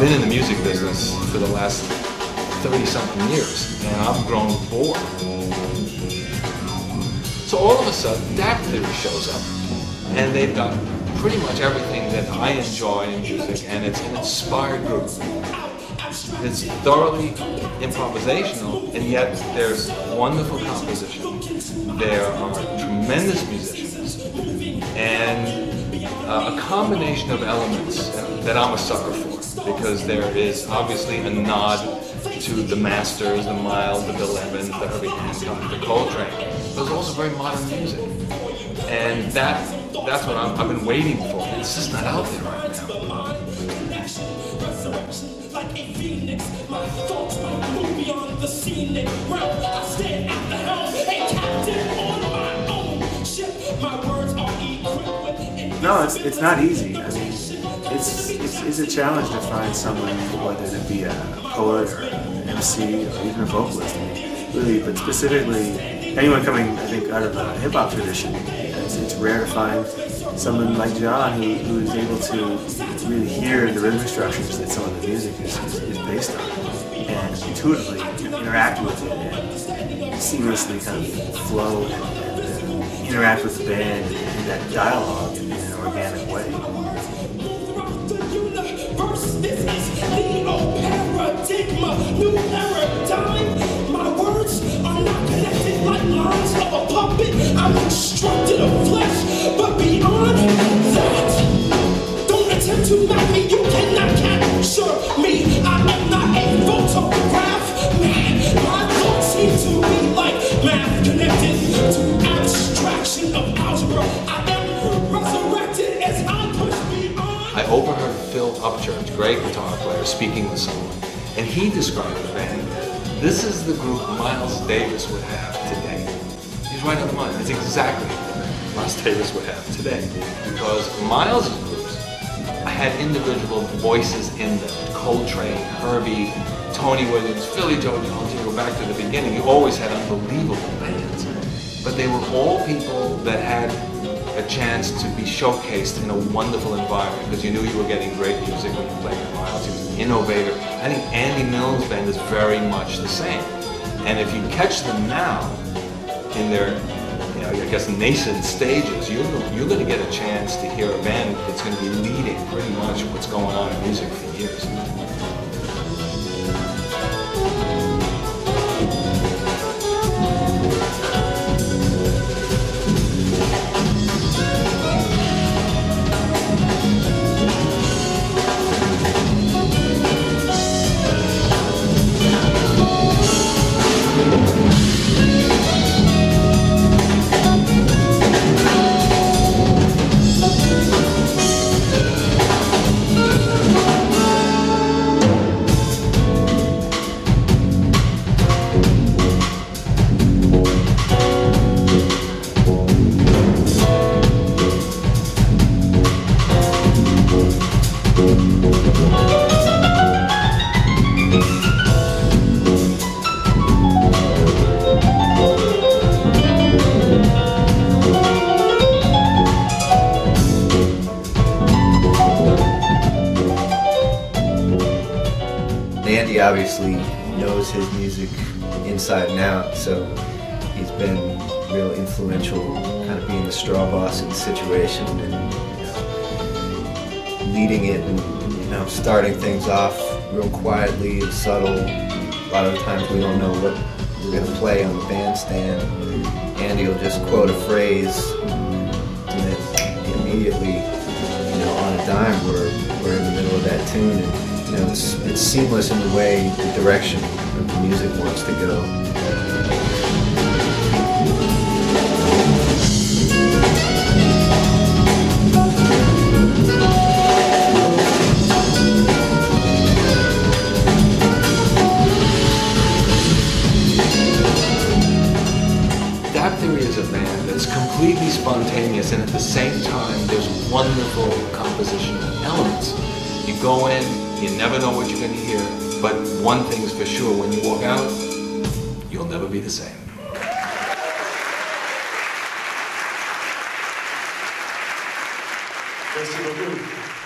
been in the music business for the last 30-something years, and I've grown bored. So all of a sudden, Dapp Theory shows up, and they've got pretty much everything that I enjoy in music, and it's an inspired group. It's thoroughly improvisational, and yet there's wonderful composition. There are tremendous musicians, and a combination of elements that I'm a sucker for, because there is obviously a nod to the masters, the Miles, the Bill Evans, the Herbie Hancock, the Coltrane. But it's also very modern music, and that's what I've been waiting for. It's just not out there right now. No, it's not easy. I mean, it's a challenge to find someone, whether it be a poet or an MC or even a vocalist. I mean, really, but specifically, anyone coming, I think, out of a hip hop tradition, it's rare to find someone like John who is able to really hear the rhythmic structures that some of the music is based on, and intuitively interact with it and seamlessly kind of flow and interact with the band and that dialogue in an organic way. This is Neoparadeigma, new paradigm. My words are not connected like lines of a puppet. I'm constructed of flesh, but beyond that, don't attempt to map me. You cannot capture me. I am not a photograph, man. My thoughts seem to be like math connected to abstraction of algebra. I am resurrected as I push beyond. I overheard Phil Upchurch, great guitar player, speaking with someone, and he described the band. This is the group Miles Davis would have today. He's right on the money. It's exactly what Miles Davis would have today, because Miles' groups had individual voices in them. Coltrane, Herbie, Tony Williams, Philly Joe Jones. You go back to the beginning. You always had unbelievable bands, but they were all people that had a chance to be showcased in a wonderful environment, because you knew you were getting great music when you played with Miles. He was an innovator. I think Andy Milne's band is very much the same. And if you catch them now in their, I guess, nascent stages, you're going to get a chance to hear a band that's going to be leading pretty much what's going on in music for years. Andy obviously knows his music inside and out, so he's been real influential, kind of being the straw boss of the situation and leading it and starting things off real quietly and subtle. A lot of the times we don't know what we're going to play on the bandstand. Andy will just quote a phrase, and then immediately, on a dime, we're in the middle of that tune. And, it's seamless in the way, the direction that the music wants to go. Dapp Theory is a band that's completely spontaneous, and at the same time there's wonderful compositional elements. You go in, you never know what you're going to hear, but one thing's for sure, when you walk out, you'll never be the same. Merci beaucoup.